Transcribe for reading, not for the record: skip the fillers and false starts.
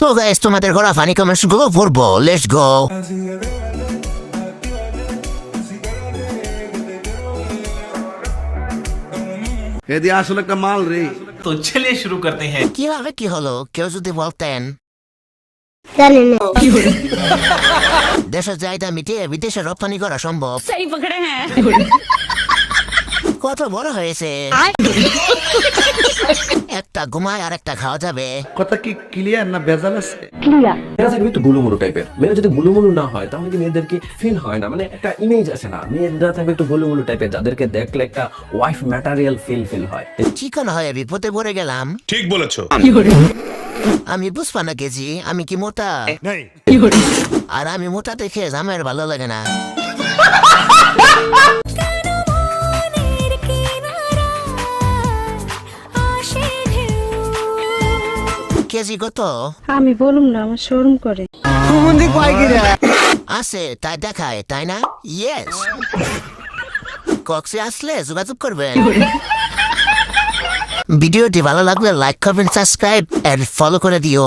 তো গাইস তোমাদের করা ফানি কমেন্টস গুলো পড়বো, লেটস গো। এদি আসলে একটা মাল রে। तो चलिए शुरू करते हैं। কিভাবে কি হলো কেউ যদি বলতেন। জানি না। দেশের চাহিদা মিটিয়ে বিদেশে রপ্তানি করা সম্ভব। সহি পকড়ে হ্যাঁ। কত বড় হয়েছে, একটা ঘুমায় আর একটা খাওয়া যাবে। কথা কি ক্লিয়ার না ভেজাল আছে? মেয়েরা থাকবে একটু গুলুমুলু টাইপের। মেয়েরা যদি গুলুমুলু না হয় তাহলে কি মেয়েদেরকে ফিল হয় না, মানে একটা ইমেজ আছে না, মেয়েরা থাকবে একটু গুলুমুলু টাইপের, যাদেরকে দেখলে একটা ওয়াইফ ম্যাটেরিয়াল ফিল হয়। চিকন হয়ে বিপদে পড়ে গেলাম। ঠিক বলেছো। আমি বুঝবা না কেজি, আমি কি মোটা? আর আমি মোটা দেখে জামাইয়ের ভালো লাগে না। কেজি কত আমি বলুম না, আমার শরম করে। আছে তাই দেখায়, তাই না? ইয়েস, কক্সে আসলে যোগাযোগ করবেন। ভিডিওটি ভালো লাগলে লাইক করবেন, সাবস্ক্রাইব এন্ড ফলো করে দিও।